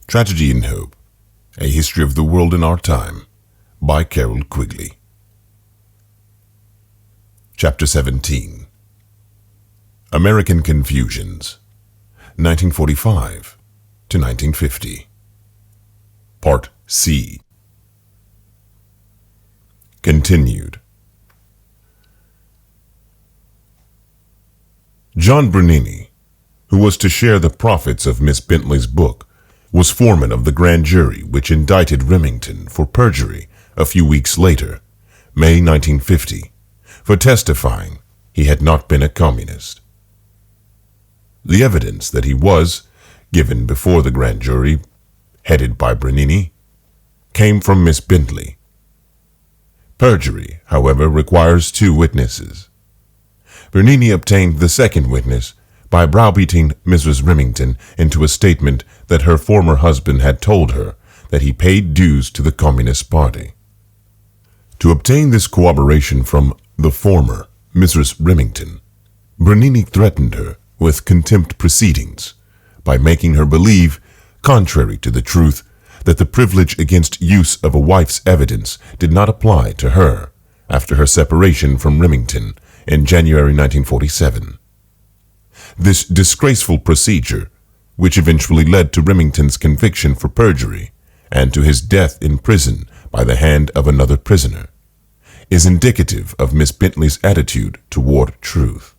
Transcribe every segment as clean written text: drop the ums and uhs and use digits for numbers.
Tragedy and Hope, A History of the World in Our Time, by Carroll Quigley. Chapter 17. American Confusions, 1945 to 1950. Part C. Continued. John Bernini, who was to share the profits of Miss Bentley's book, was foreman of the grand jury which indicted Remington for perjury a few weeks later, May 1950, for testifying he had not been a communist. The evidence that he was, given before the grand jury, headed by Bernini, came from Miss Bentley. Perjury, however, requires two witnesses. Bernini obtained the second witness by browbeating Mrs. Remington into a statement that her former husband had told her that he paid dues to the Communist Party. To obtain this corroboration from the former Mrs. Remington, Bernini threatened her with contempt proceedings by making her believe, contrary to the truth, that the privilege against use of a wife's evidence did not apply to her after her separation from Remington in January 1947. This disgraceful procedure, which eventually led to Remington's conviction for perjury and to his death in prison by the hand of another prisoner, is indicative of Miss Bentley's attitude toward truth.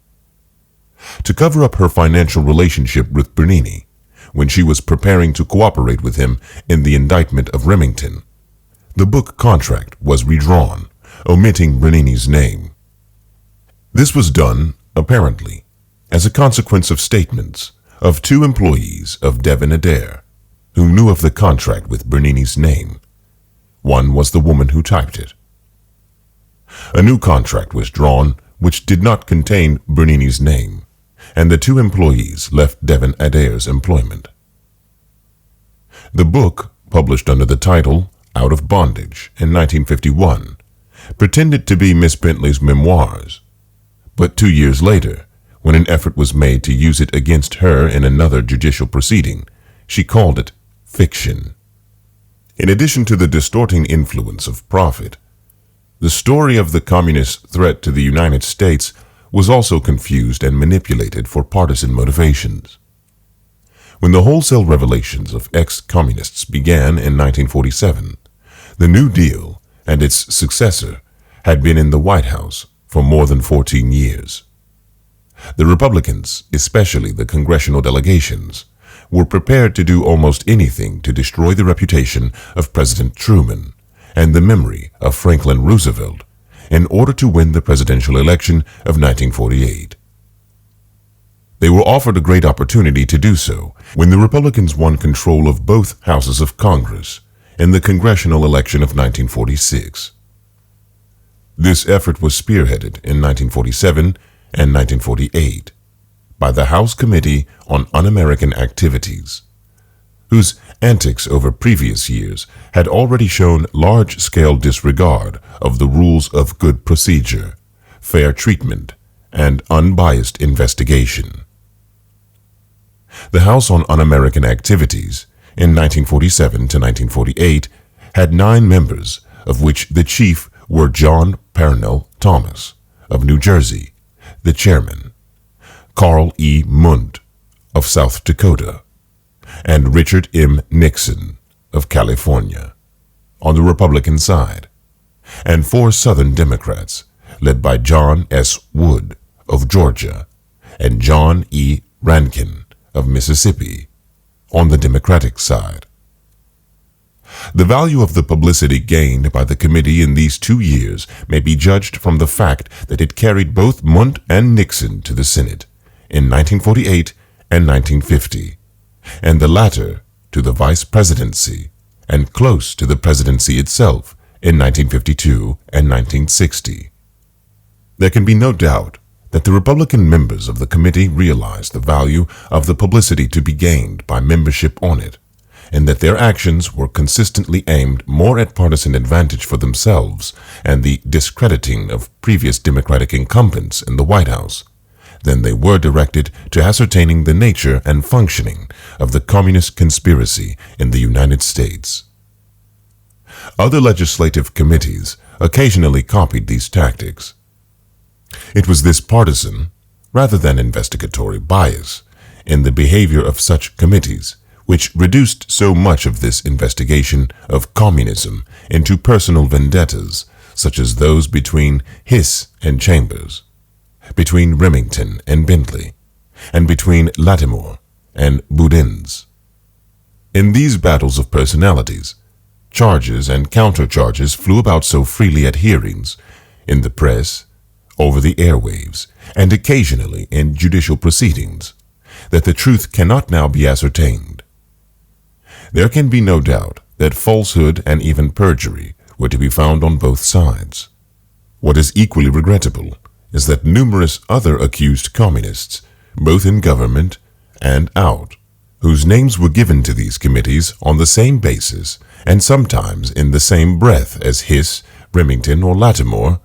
To cover up her financial relationship with Bernini, when she was preparing to cooperate with him in the indictment of Remington, the book contract was redrawn, omitting Bernini's name. This was done, apparently, as a consequence of statements of two employees of Devon Adair who knew of the contract with Bernini's name. One was the woman who typed it. A new contract was drawn which did not contain Bernini's name, and the two employees left Devon Adair's employment. The book, published under the title Out of Bondage in 1951, pretended to be Miss Bentley's memoirs, but 2 years later, when an effort was made to use it against her in another judicial proceeding, she called it fiction. In addition to the distorting influence of profit, the story of the communist threat to the United States was also confused and manipulated for partisan motivations. When the wholesale revelations of ex-communists began in 1947, the New Deal and its successor had been in the White House for more than 14 years. The Republicans, especially the congressional delegations, were prepared to do almost anything to destroy the reputation of President Truman and the memory of Franklin Roosevelt in order to win the presidential election of 1948. They were offered a great opportunity to do so when the Republicans won control of both houses of Congress in the congressional election of 1946. This effort was spearheaded in 1947 and 1948 by the House Committee on Un-American Activities, whose antics over previous years had already shown large-scale disregard of the rules of good procedure, fair treatment, and unbiased investigation. The House on Un-American Activities in 1947 to 1948 had 9 members, of which the chief were John Parnell Thomas of New Jersey, the chairman, Carl E. Mundt of South Dakota, and Richard M. Nixon of California on the Republican side, and 4 Southern Democrats led by John S. Wood of Georgia and John E. Rankin of Mississippi on the Democratic side. The value of the publicity gained by the committee in these 2 years may be judged from the fact that it carried both Mundt and Nixon to the Senate in 1948 and 1950, and the latter to the vice presidency and close to the presidency itself in 1952 and 1960. There can be no doubt that the Republican members of the committee realized the value of the publicity to be gained by membership on it, and that their actions were consistently aimed more at partisan advantage for themselves and the discrediting of previous Democratic incumbents in the White House than they were directed to ascertaining the nature and functioning of the communist conspiracy in the United States. Other legislative committees occasionally copied these tactics. It was this partisan, rather than investigatory bias, in the behavior of such committees which reduced so much of this investigation of communism into personal vendettas, such as those between Hiss and Chambers, between Remington and Bentley, and between Latimer and Boudin's. In these battles of personalities, charges and countercharges flew about so freely at hearings, in the press, over the airwaves, and occasionally in judicial proceedings, that the truth cannot now be ascertained. There can be no doubt that falsehood and even perjury were to be found on both sides. What is equally regrettable is that numerous other accused communists, both in government and out, whose names were given to these committees on the same basis and sometimes in the same breath as Hiss, Remington, or Latimer,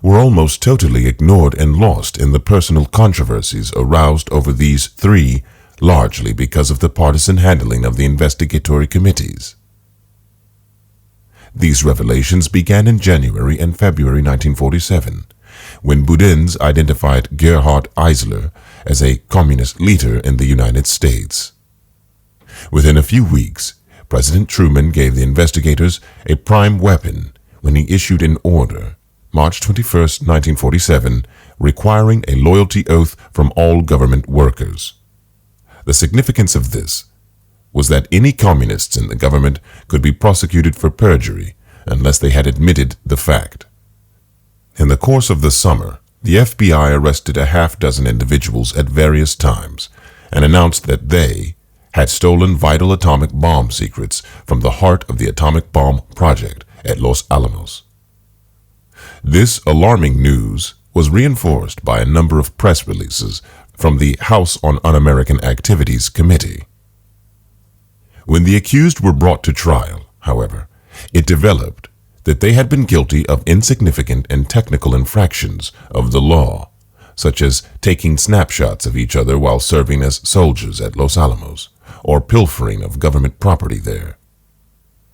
were almost totally ignored and lost in the personal controversies aroused over these three, largely because of the partisan handling of the investigatory committees. These revelations began in January and February 1947, when Boudin's identified Gerhard Eisler as a communist leader in the United States. Within a few weeks, President Truman gave the investigators a prime weapon when he issued an order, March 21, 1947, requiring a loyalty oath from all government workers. The significance of this was that any communists in the government could be prosecuted for perjury unless they had admitted the fact. In the course of the summer, the FBI arrested a half-dozen individuals at various times and announced that they had stolen vital atomic bomb secrets from the heart of the atomic bomb project at Los Alamos. This alarming news was reinforced by a number of press releases from the House on Un-American Activities Committee. When the accused were brought to trial, however, it developed that they had been guilty of insignificant and technical infractions of the law, such as taking snapshots of each other while serving as soldiers at Los Alamos, or pilfering of government property there.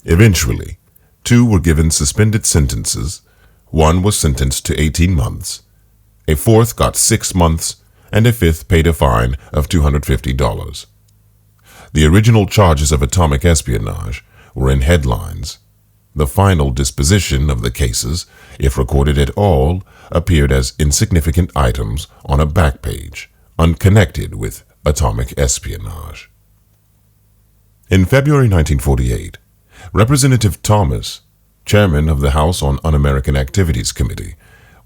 Eventually, two were given suspended sentences, one was sentenced to 18 months, a fourth got 6 months, and a fifth paid a fine of $250. The original charges of atomic espionage were in headlines. The final disposition of the cases, if recorded at all, appeared as insignificant items on a back page, unconnected with atomic espionage. In February 1948, Representative Thomas, chairman of the House on Un-American Activities Committee,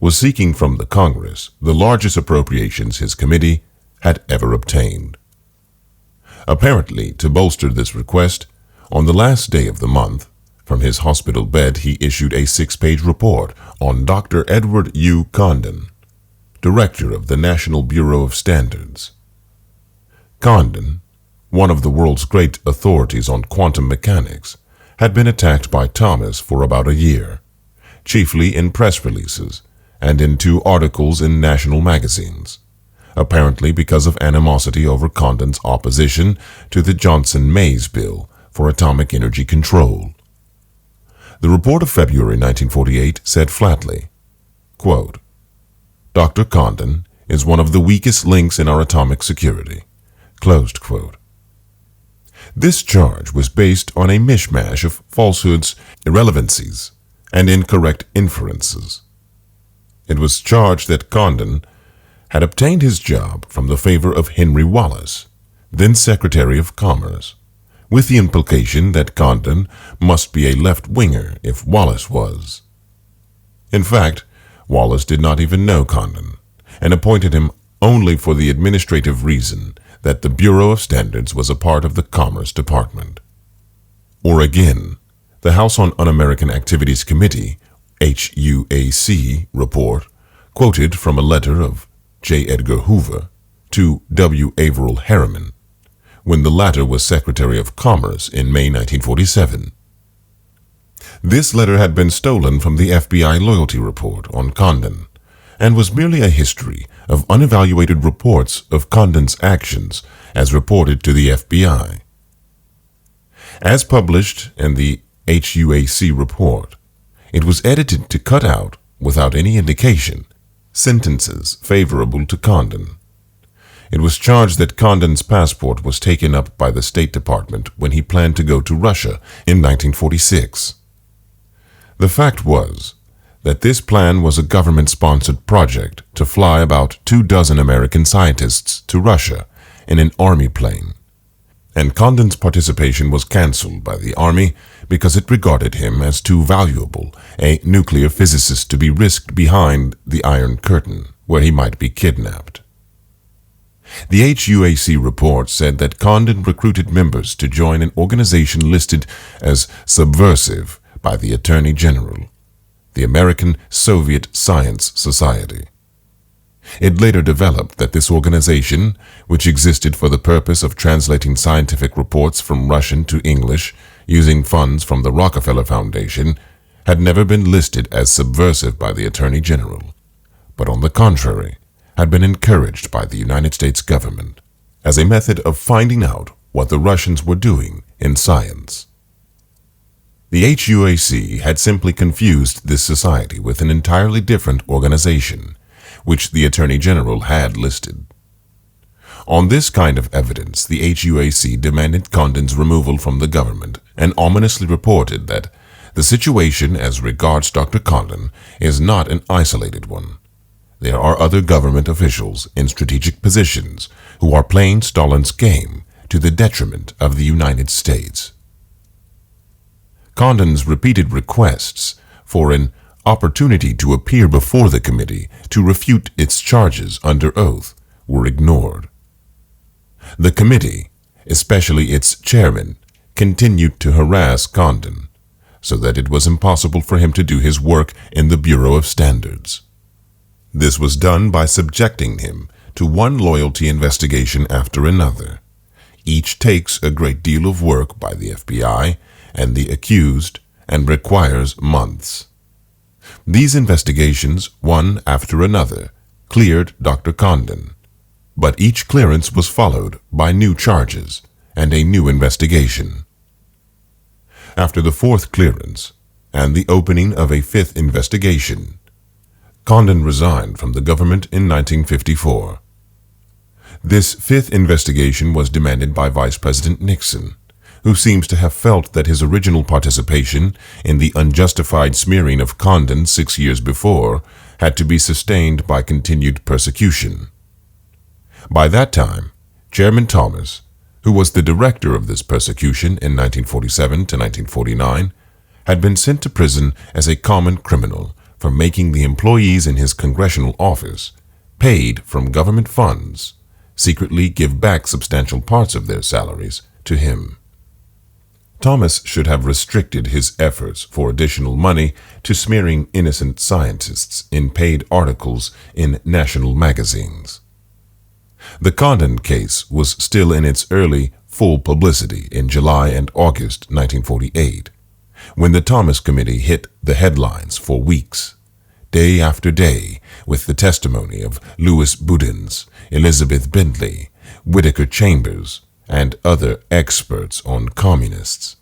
was seeking from the Congress the largest appropriations his committee had ever obtained. Apparently, to bolster this request, on the last day of the month, from his hospital bed he issued a 6-page report on Dr. Edward U. Condon, director of the National Bureau of Standards. Condon, one of the world's great authorities on quantum mechanics, had been attacked by Thomas for about a year, chiefly in press releases and in 2 articles in national magazines, apparently because of animosity over Condon's opposition to the Johnson-Mays bill for atomic energy control. The report of February 1948 said flatly, quote, "Dr. Condon is one of the weakest links in our atomic security." Closed quote. This charge was based on a mishmash of falsehoods, irrelevancies, and incorrect inferences. It was charged that Condon had obtained his job from the favor of Henry Wallace, then Secretary of Commerce, with the implication that Condon must be a left-winger if Wallace was. In fact, Wallace did not even know Condon, and appointed him only for the administrative reason that the Bureau of Standards was a part of the Commerce Department. Or again, the House on Un-American Activities Committee, HUAC, report quoted from a letter of J. Edgar Hoover to W. Averill Harriman, when the latter was Secretary of Commerce in May 1947. This letter had been stolen from the FBI loyalty report on Condon, and was merely a history of unevaluated reports of Condon's actions as reported to the FBI. As published in the HUAC report, it was edited to cut out, without any indication, sentences favorable to Condon. It was charged that Condon's passport was taken up by the State Department when he planned to go to Russia in 1946. The fact was that this plan was a government-sponsored project to fly about 24 American scientists to Russia in an Army plane, and Condon's participation was cancelled by the Army because it regarded him as too valuable a nuclear physicist to be risked behind the Iron Curtain, where he might be kidnapped. The HUAC report said that Condon recruited members to join an organization listed as subversive by the Attorney General, the American Soviet Science Society. It later developed that this organization, which existed for the purpose of translating scientific reports from Russian to English using funds from the Rockefeller Foundation, had never been listed as subversive by the Attorney General, but on the contrary, had been encouraged by the United States government as a method of finding out what the Russians were doing in science. The HUAC had simply confused this society with an entirely different organization, which the Attorney General had listed. On this kind of evidence, the HUAC demanded Condon's removal from the government and ominously reported that the situation as regards Dr. Condon is not an isolated one. There are other government officials in strategic positions who are playing Stalin's game to the detriment of the United States. Condon's repeated requests for an opportunity to appear before the committee to refute its charges under oath were ignored. The committee, especially its chairman, continued to harass Condon, so that it was impossible for him to do his work in the Bureau of Standards. This was done by subjecting him to one loyalty investigation after another. Each takes a great deal of work by the FBI and the accused and requires months. These investigations, one after another, cleared Dr. Condon, but each clearance was followed by new charges and a new investigation. After the fourth clearance and the opening of a fifth investigation, Condon resigned from the government in 1954. This fifth investigation was demanded by Vice President Nixon, who seems to have felt that his original participation in the unjustified smearing of Condon 6 years before had to be sustained by continued persecution. By that time, Chairman Thomas, who was the director of this persecution in 1947 to 1949, had been sent to prison as a common criminal for making the employees in his congressional office, paid from government funds, secretly give back substantial parts of their salaries to him. Thomas should have restricted his efforts for additional money to smearing innocent scientists in paid articles in national magazines. The Condon case was still in its early, full publicity in July and August 1948, when the Thomas Committee hit the headlines for weeks, day after day, with the testimony of Louis Boudins, Elizabeth Bentley, Whittaker Chambers, and other experts on communists.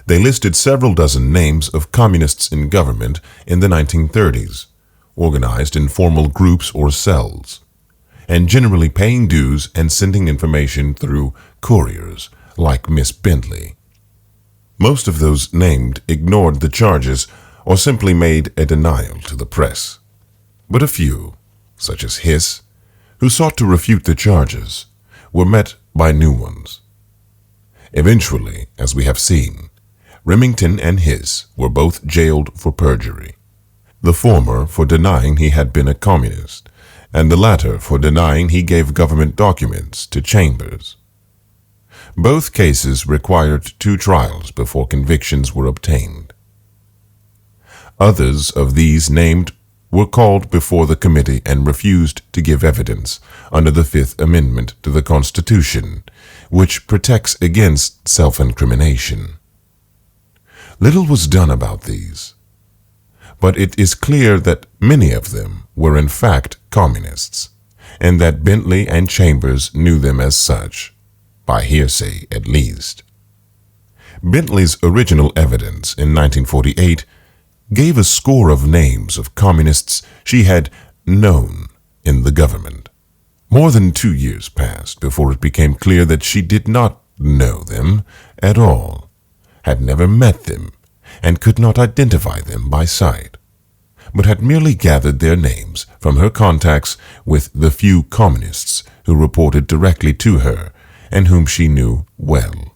They listed several dozen names of communists in government in the 1930s, organized in formal groups or cells, and generally paying dues and sending information through couriers like Miss Bentley. Most of those named ignored the charges or simply made a denial to the press. But a few, such as Hiss, who sought to refute the charges, were met by new ones. Eventually, as we have seen, Remington and Hiss were both jailed for perjury, the former for denying he had been a communist, and the latter for denying he gave government documents to Chambers. Both cases required 2 trials before convictions were obtained. Others of these named were called before the committee and refused to give evidence under the Fifth Amendment to the Constitution, which protects against self-incrimination. Little was done about these, but it is clear that many of them were in fact communists, and that Bentley and Chambers knew them as such, by hearsay at least. Bentley's original evidence in 1948 gave a score of names of communists she had known in the government. More than 2 years passed before it became clear that she did not know them at all, had never met them, and could not identify them by sight, but had merely gathered their names from her contacts with the few communists who reported directly to her and whom she knew well.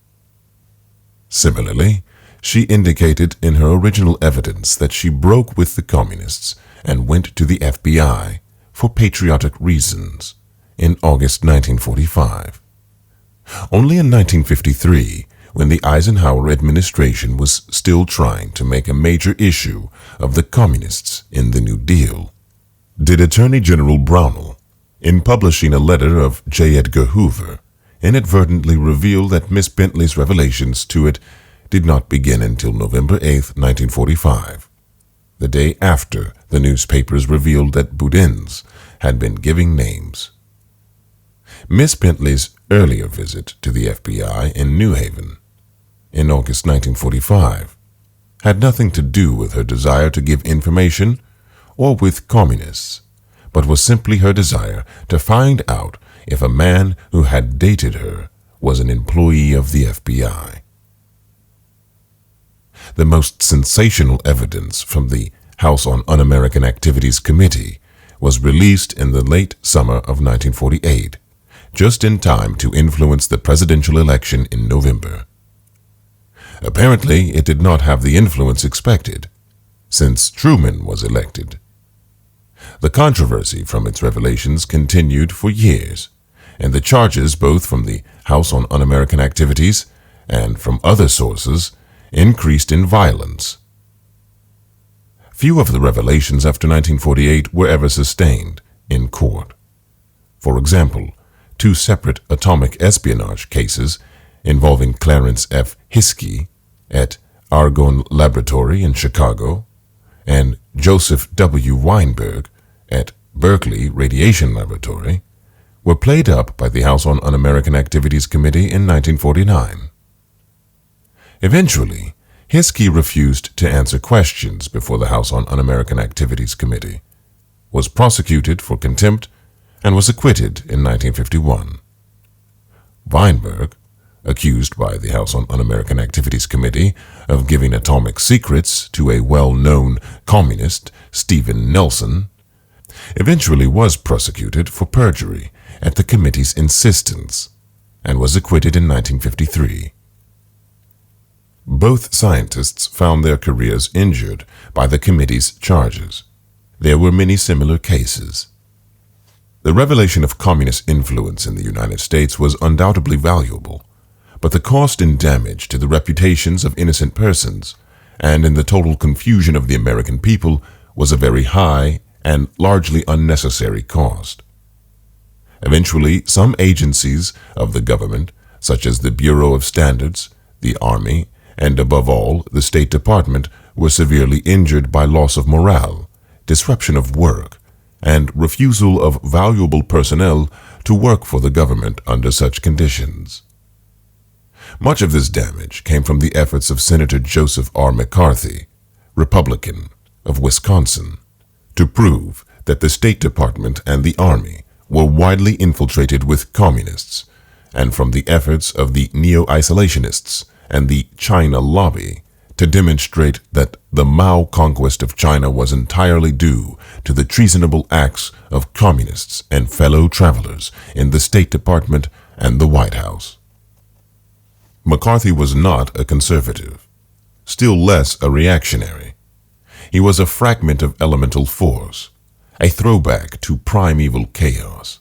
Similarly, she indicated in her original evidence that she broke with the communists and went to the FBI for patriotic reasons in August 1945. Only in 1953, when the Eisenhower administration was still trying to make a major issue of the communists in the New Deal, did Attorney General Brownell, in publishing a letter of J. Edgar Hoover, inadvertently reveal that Miss Bentley's revelations to it did not begin until November 8, 1945, the day after the newspapers revealed that Boudin's had been giving names. Miss Bentley's earlier visit to the FBI in New Haven in August 1945 had nothing to do with her desire to give information or with communists, but was simply her desire to find out if a man who had dated her was an employee of the FBI. The most sensational evidence from the House on Un-American Activities Committee was released in the late summer of 1948, just in time to influence the presidential election in November. Apparently, it did not have the influence expected, since Truman was elected. The controversy from its revelations continued for years, and the charges both from the House on Un-American Activities and from other sources increased in violence. Few of the revelations after 1948 were ever sustained in court. For example, 2 separate atomic espionage cases involving Clarence F. Hiskey at Argonne Laboratory in Chicago and Joseph W. Weinberg at Berkeley Radiation Laboratory were played up by the House on Un-American Activities Committee in 1949. Eventually, Hiskey refused to answer questions before the House on Un-American Activities Committee, was prosecuted for contempt, and was acquitted in 1951. Weinberg, accused by the House on Un-American Activities Committee of giving atomic secrets to a well-known communist, Stephen Nelson, eventually was prosecuted for perjury at the committee's insistence and was acquitted in 1953. Both scientists found their careers injured by the committee's charges. There were many similar cases. The revelation of communist influence in the United States was undoubtedly valuable, but the cost and damage to the reputations of innocent persons and in the total confusion of the American people was a very high and largely unnecessary cost. Eventually, some agencies of the government, such as the Bureau of Standards, the Army, and above all, the State Department, were severely injured by loss of morale, disruption of work, and refusal of valuable personnel to work for the government under such conditions. Much of this damage came from the efforts of Senator Joseph R. McCarthy, Republican, of Wisconsin, to prove that the State Department and the Army were widely infiltrated with communists, and from the efforts of the neo-isolationists and the China lobby to demonstrate that the Mao conquest of China was entirely due to the treasonable acts of communists and fellow travelers in the State Department and the White House. McCarthy was not a conservative, still less a reactionary. He was a fragment of elemental force, a throwback to primeval chaos.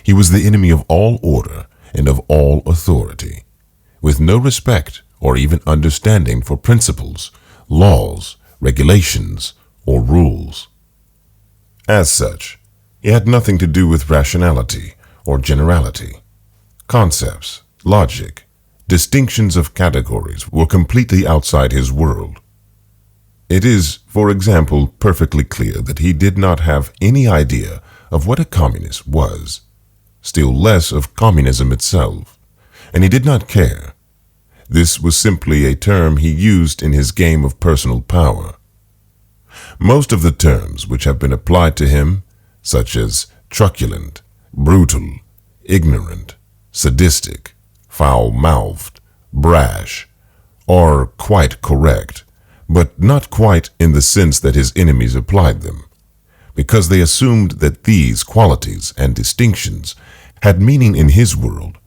He was the enemy of all order and of all authority, with no respect or even understanding for principles, laws, regulations, or rules. As such, he had nothing to do with rationality or generality. Concepts, logic, distinctions of categories were completely outside his world. It is, for example, perfectly clear that he did not have any idea of what a communist was, still less of communism itself, and he did not care. This was simply a term he used in his game of personal power. Most of the terms which have been applied to him, such as truculent, brutal, ignorant, sadistic, foul-mouthed, brash, are quite correct, but not quite in the sense that his enemies applied them, because they assumed that these qualities and distinctions had meaning in his world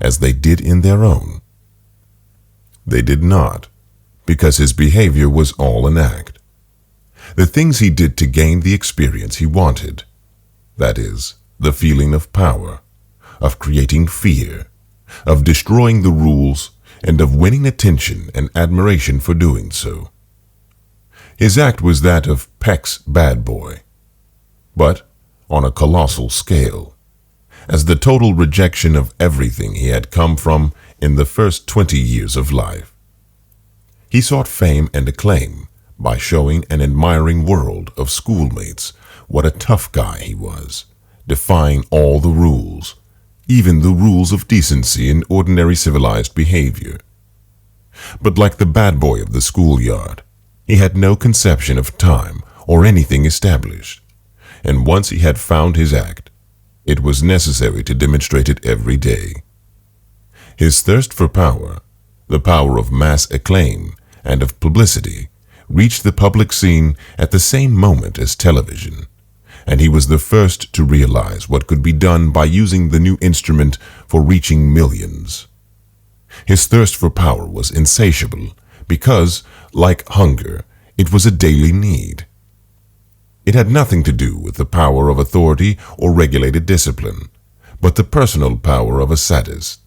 as they did in their own. They did not, because his behavior was all an act. The things he did to gain the experience he wanted, that is, the feeling of power, of creating fear, of destroying the rules, and of winning attention and admiration for doing so. His act was that of Peck's bad boy, but on a colossal scale, as the total rejection of everything he had come from in the first 20 years of life. He sought fame and acclaim by showing an admiring world of schoolmates what a tough guy he was, defying all the rules, even the rules of decency and ordinary civilized behavior. But like the bad boy of the schoolyard, he had no conception of time or anything established, and once he had found his act, it was necessary to demonstrate it every day. His thirst for power, the power of mass acclaim and of publicity, reached the public scene at the same moment as television, and he was the first to realize what could be done by using the new instrument for reaching millions. His thirst for power was insatiable because, like hunger, it was a daily need. It had nothing to do with the power of authority or regulated discipline, but the personal power of a sadist.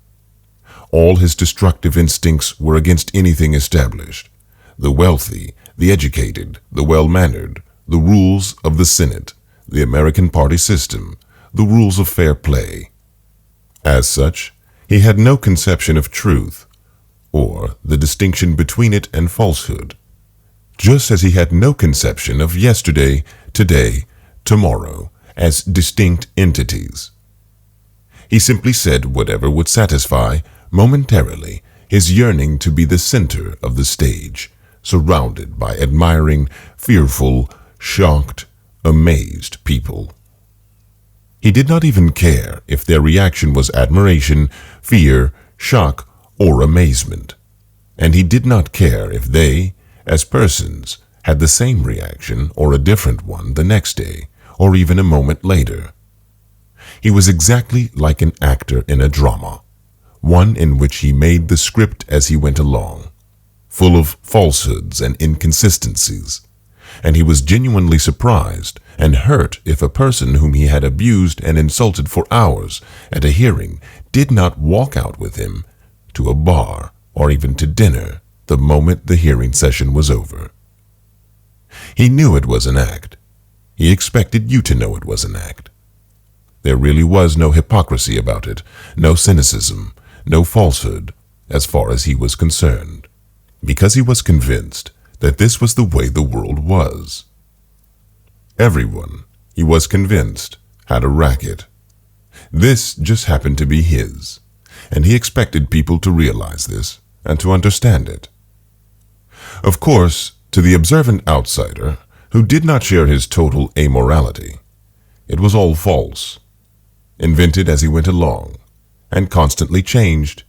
All his destructive instincts were against anything established: the wealthy, the educated, the well-mannered, the rules of the Senate, the American party system, the rules of fair play. As such, he had no conception of truth, or the distinction between it and falsehood, just as he had no conception of yesterday, today, tomorrow, as distinct entities. He simply said whatever would satisfy, momentarily, his yearning to be the center of the stage, surrounded by admiring, fearful, shocked, amazed people. He did not even care if their reaction was admiration, fear, shock, or amazement, and he did not care if they, as persons, had the same reaction or a different one the next day, or even a moment later. He was exactly like an actor in a drama, one in which he made the script as he went along, full of falsehoods and inconsistencies, and he was genuinely surprised and hurt if a person whom he had abused and insulted for hours at a hearing did not walk out with him to a bar or even to dinner the moment the hearing session was over. He knew it was an act. He expected you to know it was an act. There really was no hypocrisy about it, no cynicism, no falsehood, as far as he was concerned, because he was convinced that this was the way the world was. Everyone, he was convinced, had a racket. This just happened to be his, and he expected people to realize this and to understand it. Of course, to the observant outsider, who did not share his total amorality, it was all false, invented as he went along, and constantly changed.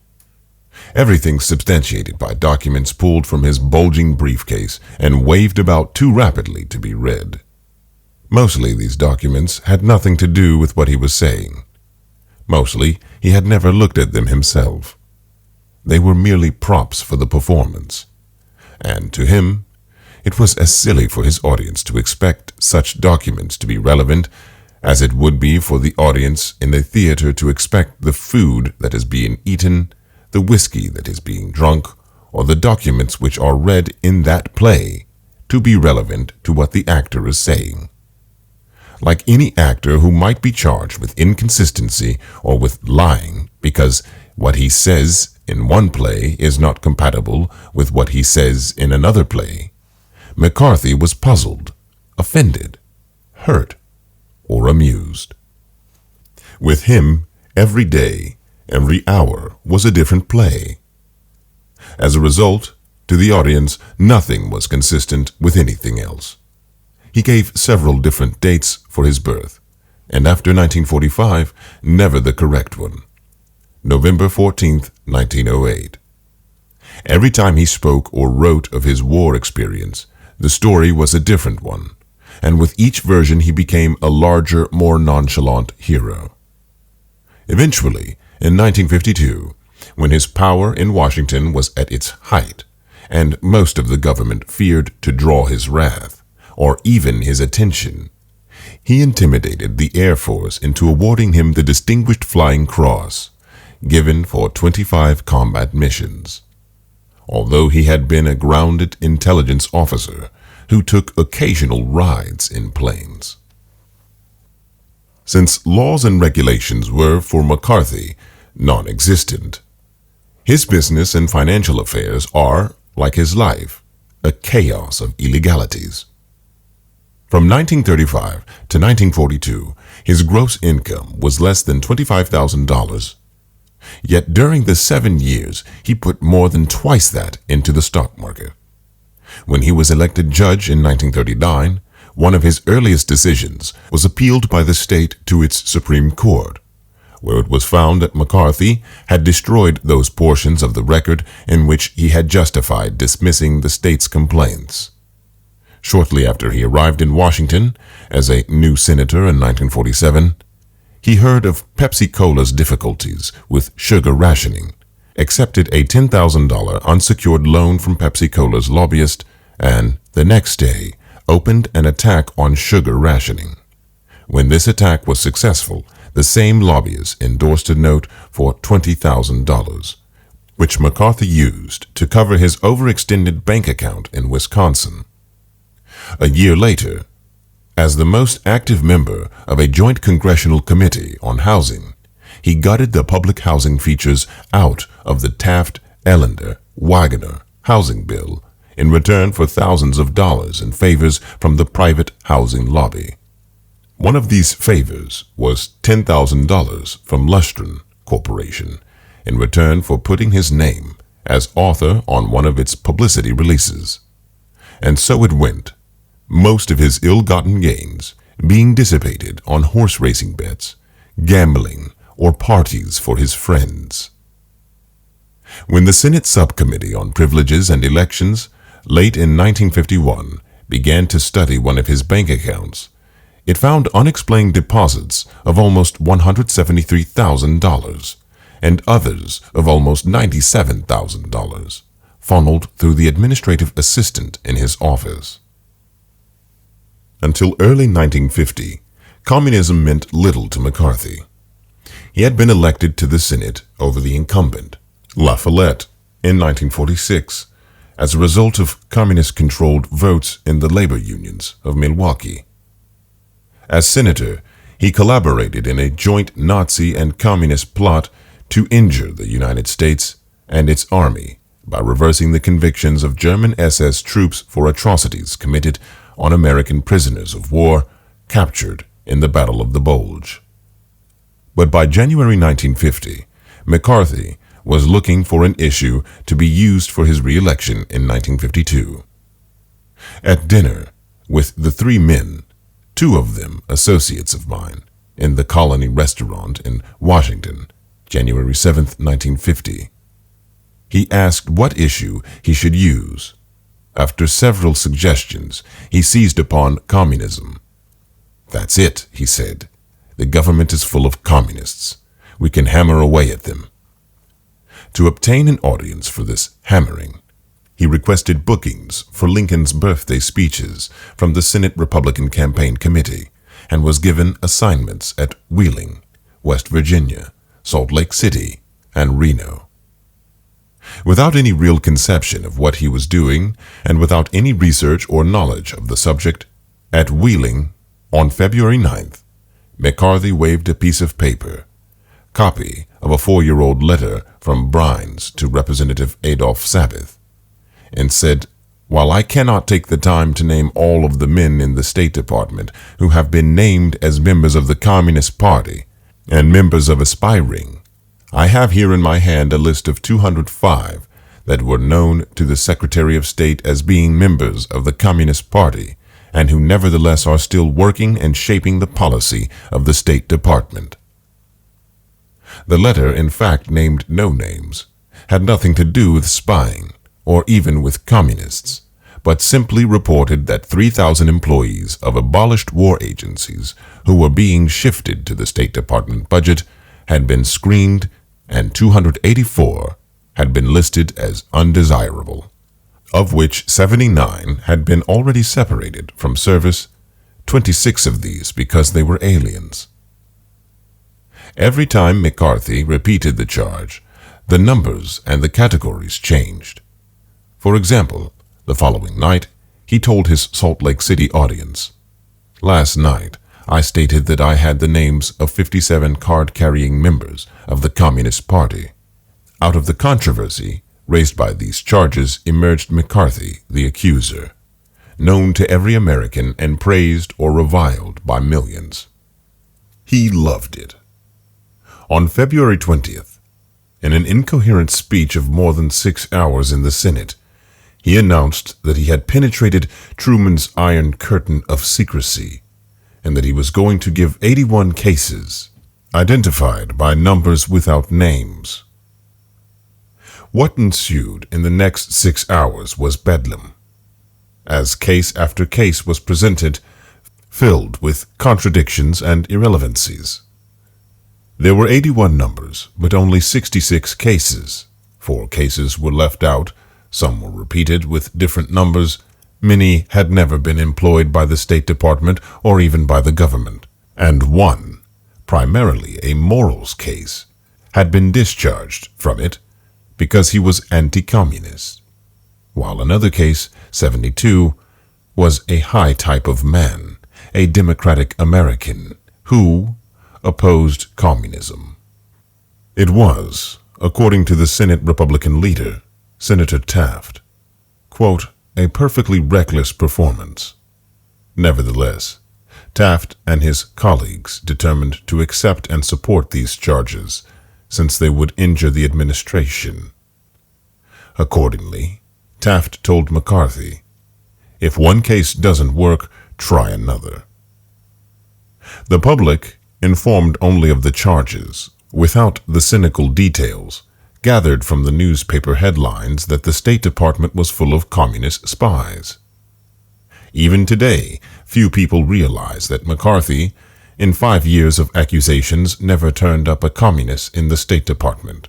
Everything substantiated by documents pulled from his bulging briefcase and waved about too rapidly to be read. Mostly these documents had nothing to do with what he was saying. Mostly he had never looked at them himself. They were merely props for the performance, and to him, it was as silly for his audience to expect such documents to be relevant as it would be for the audience in a theater to expect the food that is being eaten, the whiskey that is being drunk, or the documents which are read in that play to be relevant to what the actor is saying. Like any actor who might be charged with inconsistency or with lying because what he says in one play is not compatible with what he says in another play, McCarthy was puzzled, offended, hurt, or amused. With him, every day, every hour was a different play. As a result, to the audience, nothing was consistent with anything else. He gave several different dates for his birth, and after 1945, never the correct one. November 14th, 1908. Every time he spoke or wrote of his war experience, the story was a different one, and with each version he became a larger, more nonchalant hero. Eventually, in 1952, when his power in Washington was at its height, and most of the government feared to draw his wrath, or even his attention, he intimidated the Air Force into awarding him the Distinguished Flying Cross, given for 25 combat missions. Although he had been a grounded intelligence officer who took occasional rides in planes. Since laws and regulations were, for McCarthy, non-existent, his business and financial affairs are, like his life, a chaos of illegalities. From 1935 to 1942, his gross income was less than $25,000. Yet during the 7 years, he put more than twice that into the stock market. When he was elected judge in 1939, one of his earliest decisions was appealed by the state to its Supreme Court, where it was found that McCarthy had destroyed those portions of the record in which he had justified dismissing the state's complaints. Shortly after he arrived in Washington as a new senator in 1947, he heard of Pepsi-Cola's difficulties with sugar rationing, accepted a $10,000 unsecured loan from Pepsi-Cola's lobbyist, and the next day opened an attack on sugar rationing. When this attack was successful, the same lobbyist endorsed a note for $20,000, which McCarthy used to cover his overextended bank account in Wisconsin. A year later, as the most active member of a joint congressional committee on housing, he gutted the public housing features out of the Taft-Ellender-Wagner housing bill in return for thousands of dollars in favors from the private housing lobby. One of these favors was $10,000 from Lustron Corporation in return for putting his name as author on one of its publicity releases. And so it went, most of his ill-gotten gains being dissipated on horse racing bets, gambling, or parties for his friends. When the Senate Subcommittee on Privileges and Elections, late in 1951, began to study one of his bank accounts, it found unexplained deposits of almost $173,000 and others of almost $97,000, funneled through the administrative assistant in his office. Until early 1950, communism meant little to McCarthy. He had been elected to the Senate over the incumbent, La Follette, in 1946, as a result of communist-controlled votes in the labor unions of Milwaukee. As senator, he collaborated in a joint Nazi and communist plot to injure the United States and its army by reversing the convictions of German SS troops for atrocities committed on American prisoners of war captured in the Battle of the Bulge. But by January 1950, McCarthy was looking for an issue to be used for his re-election in 1952. At dinner with the three men, two of them associates of mine, in the Colony restaurant in Washington, January 7, 1950, he asked what issue he should use. After several suggestions, he seized upon communism. "That's it," he said. "The government is full of communists. We can hammer away at them." To obtain an audience for this hammering, he requested bookings for Lincoln's birthday speeches from the Senate Republican Campaign Committee and was given assignments at Wheeling, West Virginia, Salt Lake City, and Reno. Without any real conception of what he was doing and without any research or knowledge of the subject, at Wheeling, on February 9th, McCarthy waved a piece of paper, copy of a 4-year-old letter from Brines to Representative Adolph Sabath, and said, While I cannot take the time to name all of the men in the State Department who have been named as members of the Communist Party and members of Aspiring, I have here in my hand a list of 205 that were known to the Secretary of State as being members of the Communist Party and who nevertheless are still working and shaping the policy of the State Department. The letter, in fact, named no names, had nothing to do with spying or even with communists, but simply reported that 3,000 employees of abolished war agencies who were being shifted to the State Department budget had been screened and 284 had been listed as undesirable, of which 79 had been already separated from service, 26 of these because they were aliens. Every time McCarthy repeated the charge, the numbers and the categories changed. For example, the following night, he told his Salt Lake City audience, "Last night, I stated that I had the names of 57 card-carrying members of the Communist Party. Out of the controversy raised by these charges emerged McCarthy, the accuser, known to every American and praised or reviled by millions." He loved it. On February 20th, in an incoherent speech of more than 6 hours in the Senate, he announced that he had penetrated Truman's iron curtain of secrecy and that he was going to give 81 cases, identified by numbers without names. What ensued in the next 6 hours was bedlam, as case after case was presented, filled with contradictions and irrelevancies. There were 81 numbers, but only 66 cases. 4 cases were left out, some were repeated with different numbers, many had never been employed by the State Department or even by the government, and one, primarily a morals case, had been discharged from it because he was anti-communist, while another case, 72, was a high type of man, a democratic American, who opposed communism. It was, according to the Senate Republican leader, Senator Taft, quote, a perfectly reckless performance. Nevertheless, Taft and his colleagues determined to accept and support these charges, since they would injure the administration. Accordingly, Taft told McCarthy, "If one case doesn't work, try another." The public, informed only of the charges, without the cynical details, gathered from the newspaper headlines that the State Department was full of communist spies. Even today, few people realize that McCarthy, in 5 years of accusations, never turned up a communist in the State Department,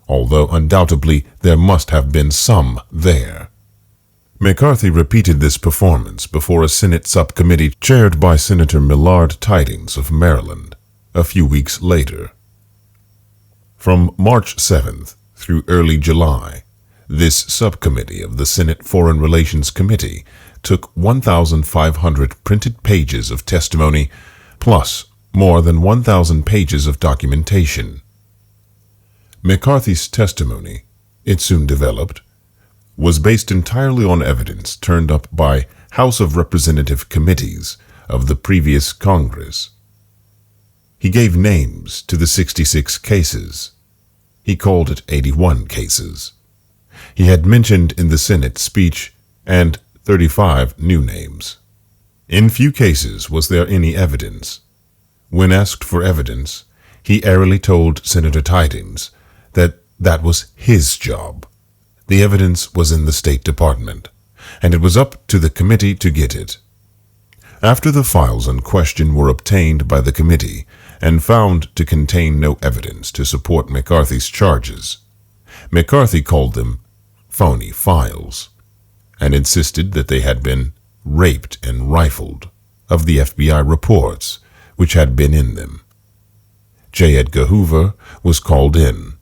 although undoubtedly there must have been some there. McCarthy repeated this performance before a Senate subcommittee chaired by Senator Millard Tydings of Maryland a few weeks later. From March 7th through early July, this subcommittee of the Senate Foreign Relations Committee took 1,500 printed pages of testimony plus more than 1,000 pages of documentation. McCarthy's testimony, it soon developed, was based entirely on evidence turned up by House of Representative committees of the previous Congress. He gave names to the 66 cases. He called it 81 cases. He had mentioned in the Senate speech and 35 new names. In few cases was there any evidence. When asked for evidence, he airily told Senator Tydings that that was his job. The evidence was in the State Department, and it was up to the committee to get it. After the files in question were obtained by the committee and found to contain no evidence to support McCarthy's charges, McCarthy called them phony files and insisted that they had been raped and rifled of the FBI reports which had been in them. J. Edgar Hoover was called in,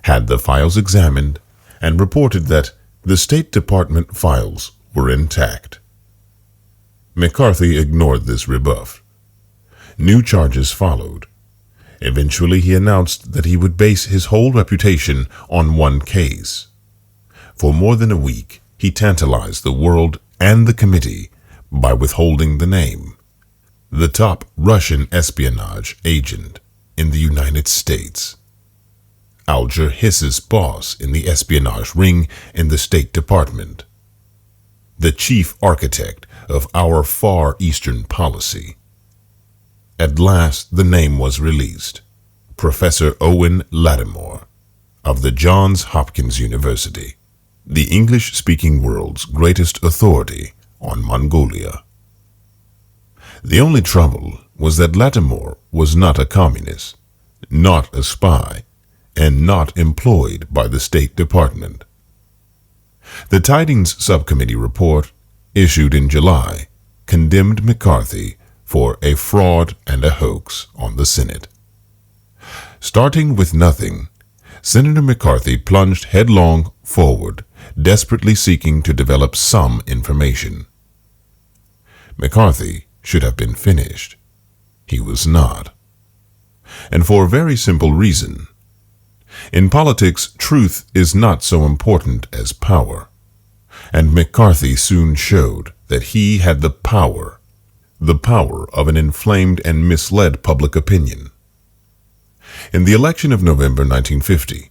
had the files examined, and reported that the State Department files were intact. McCarthy ignored this rebuff. New charges followed. Eventually, he announced that he would base his whole reputation on one case. For more than a week, he he tantalized the world and the committee by withholding the name. The top Russian espionage agent in the United States. Alger Hiss's boss in the espionage ring in the State Department. The chief architect of our Far Eastern policy. At last the name was released. Professor Owen Lattimore of the Johns Hopkins University, the English-speaking world's greatest authority on Mongolia. The only trouble was that Lattimore was not a communist, not a spy, and not employed by the State Department. The Tydings Subcommittee report, issued in July, condemned McCarthy for a fraud and a hoax on the Senate. Starting with nothing, Senator McCarthy plunged headlong forward, desperately seeking to develop some information. McCarthy should have been finished. He was not. And for a very simple reason. In politics, truth is not so important as power. And McCarthy soon showed that he had the power of an inflamed and misled public opinion. In the election of November 1950,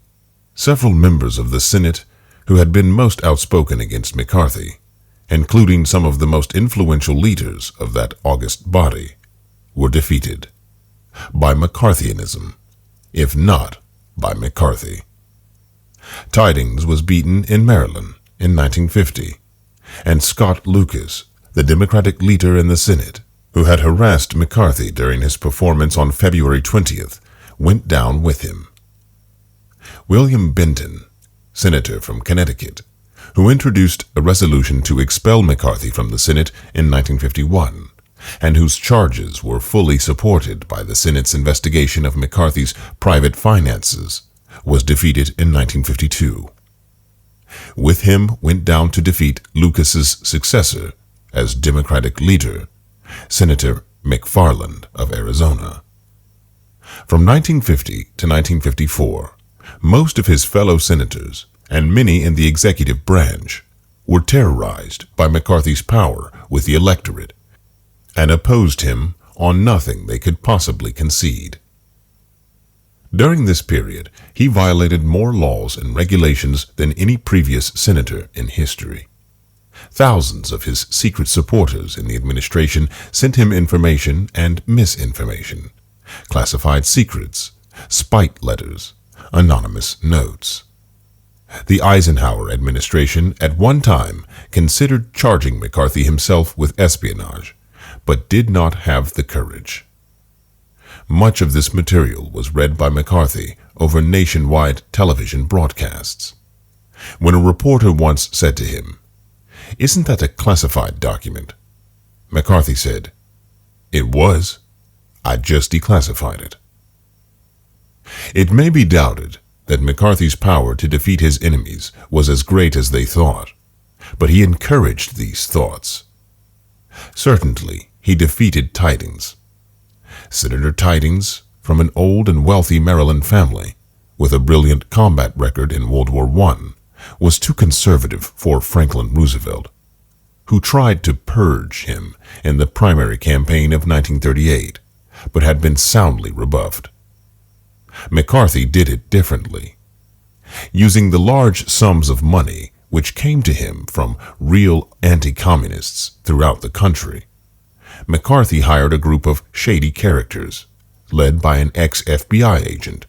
several members of the Senate who had been most outspoken against McCarthy, including some of the most influential leaders of that august body, were defeated by McCarthyism, if not by McCarthy. Tydings was beaten in Maryland in 1950, and Scott Lucas, the Democratic leader in the Senate, who had harassed McCarthy during his performance on February 20th, went down with him. William Benton, senator from Connecticut, who introduced a resolution to expel McCarthy from the Senate in 1951, and whose charges were fully supported by the Senate's investigation of McCarthy's private finances, was defeated in 1952. With him went down to defeat Lucas's successor as Democratic leader, Senator McFarland of Arizona. From 1950 to 1954, most of his fellow senators and many in the executive branch were terrorized by McCarthy's power with the electorate and opposed him on nothing they could possibly concede. During this period, he violated more laws and regulations than any previous senator in history. Thousands of his secret supporters in the administration sent him information and misinformation, classified secrets, spite letters, anonymous notes. The Eisenhower administration at one time considered charging McCarthy himself with espionage, but did not have the courage. Much of this material was read by McCarthy over nationwide television broadcasts. When a reporter once said to him, "Isn't that a classified document?" McCarthy said, "It was. I just declassified it." It may be doubted that McCarthy's power to defeat his enemies was as great as they thought, but he encouraged these thoughts. Certainly, he defeated Tydings. Senator Tydings, from an old and wealthy Maryland family, with a brilliant combat record in World War I, was too conservative for Franklin Roosevelt, who tried to purge him in the primary campaign of 1938, but had been soundly rebuffed. McCarthy did it differently. Using the large sums of money which came to him from real anti-communists throughout the country, McCarthy hired a group of shady characters, led by an ex-FBI agent,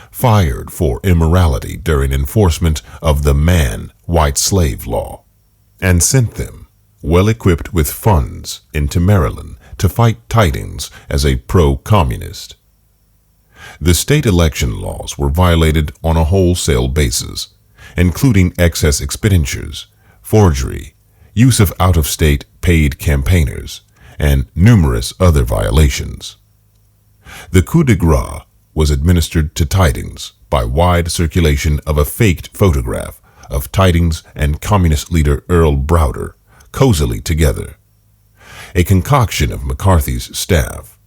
fired for immorality during enforcement of the man-white slave law, and sent them, well-equipped with funds, into Maryland to fight Tydings as a pro-communist. The state election laws were violated on a wholesale basis, including excess expenditures, forgery, use of out-of-state paid campaigners, and numerous other violations. The coup de grace was administered to Tydings by wide circulation of a faked photograph of Tydings and communist leader Earl Browder cozily together, a concoction of McCarthy's staff.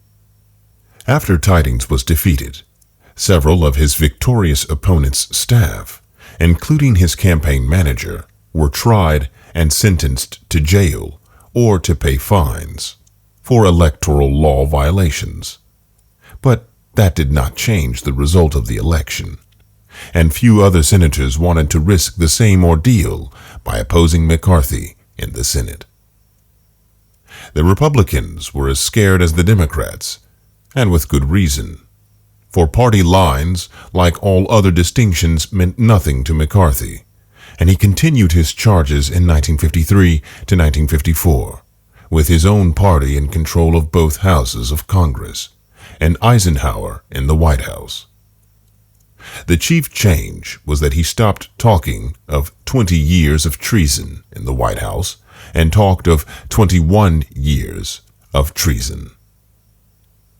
After Tydings was defeated, several of his victorious opponent's staff, including his campaign manager, were tried and sentenced to jail or to pay fines for electoral law violations. But that did not change the result of the election, and few other senators wanted to risk the same ordeal by opposing McCarthy in the Senate. The Republicans were as scared as the Democrats, and with good reason, for party lines, like all other distinctions, meant nothing to McCarthy, and he continued his charges in 1953 to 1954, with his own party in control of both houses of Congress, and Eisenhower in the White House. The chief change was that he stopped talking of 20 years of treason in the White House and talked of 21 years of treason.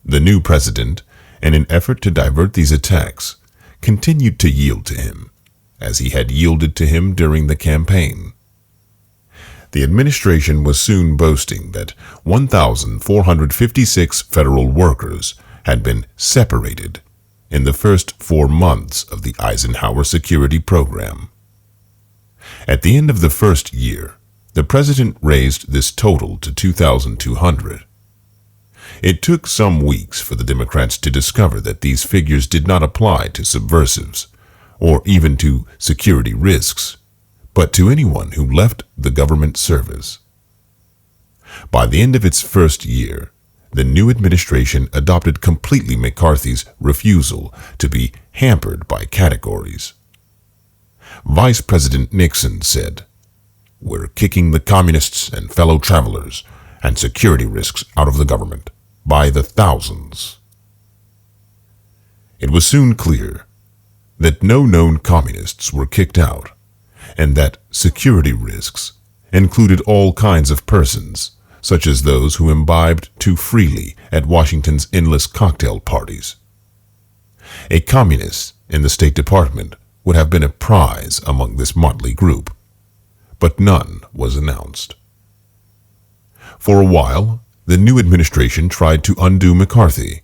The new president, in an effort to divert these attacks, continued to yield to him, as he had yielded to him during the campaign. The administration was soon boasting that 1,456 federal workers had been separated in the first 4 months of the Eisenhower security program. At the end of the first year, the president raised this total to 2,200. It took some weeks for the Democrats to discover that these figures did not apply to subversives or even to security risks, but to anyone who left the government service. By the end of its first year, the new administration adopted completely McCarthy's refusal to be hampered by categories. Vice President Nixon said, "We're kicking the communists and fellow travelers and security risks out of the government by the thousands." It was soon clear that no known communists were kicked out, and that security risks included all kinds of persons, such as those who imbibed too freely at Washington's endless cocktail parties. A communist in the State Department would have been a prize among this motley group, but none was announced. For a while, the new administration tried to undo McCarthy,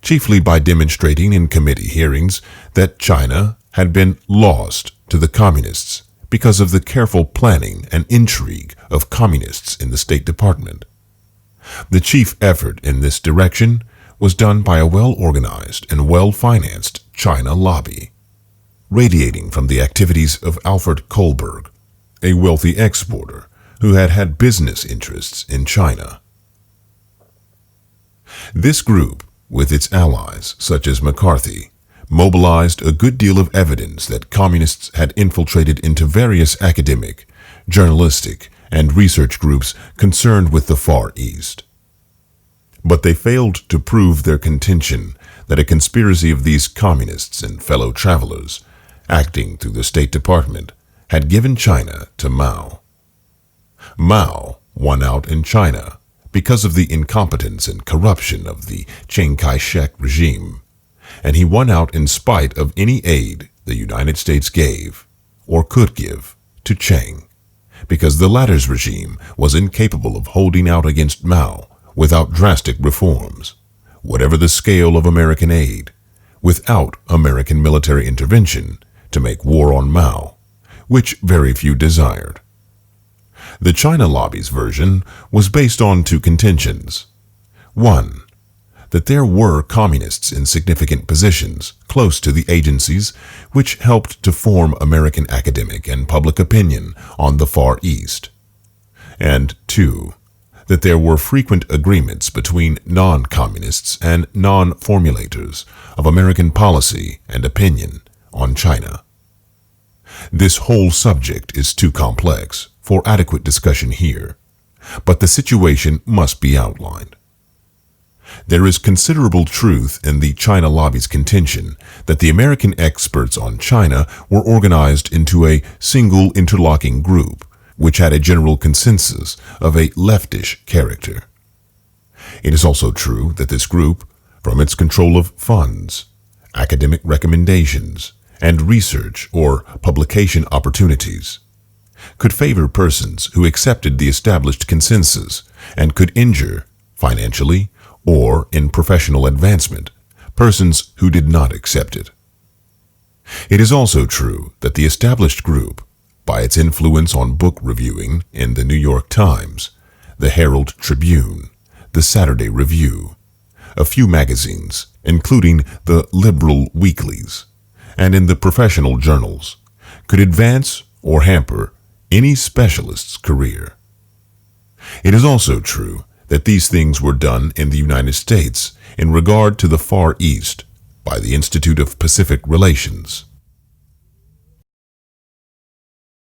chiefly by demonstrating in committee hearings that China had been lost to the communists because of the careful planning and intrigue of communists in the State Department. The chief effort in this direction was done by a well-organized and well-financed China lobby, radiating from the activities of Alfred Kohlberg, a wealthy exporter who had had business interests in China. This group, with its allies such as McCarthy, mobilized a good deal of evidence that communists had infiltrated into various academic, journalistic, and research groups concerned with the Far East. But they failed to prove their contention that a conspiracy of these communists and fellow travelers, acting through the State Department, had given China to Mao. Mao won out in China because of the incompetence and corruption of the Chiang Kai-shek regime, and he won out in spite of any aid the United States gave, or could give, to Chiang, because the latter's regime was incapable of holding out against Mao without drastic reforms, whatever the scale of American aid, without American military intervention to make war on Mao, which very few desired. The China lobby's version was based on two contentions. One, that there were communists in significant positions close to the agencies which helped to form American academic and public opinion on the Far East. And two, that there were frequent agreements between non-communists and non-formulators of American policy and opinion on China. This whole subject is too complex for adequate discussion here, but the situation must be outlined. There is considerable truth in the China lobby's contention that the American experts on China were organized into a single interlocking group, which had a general consensus of a leftish character. It is also true that this group, from its control of funds, academic recommendations, and research or publication opportunities, could favor persons who accepted the established consensus and could injure, financially or in professional advancement, persons who did not accept it. It is also true that the established group, by its influence on book reviewing in the New York Times, the Herald Tribune, the Saturday Review, a few magazines, including the liberal weeklies, and in the professional journals, could advance or hamper any specialist's career. It is also true that these things were done in the United States in regard to the Far East by the Institute of Pacific Relations.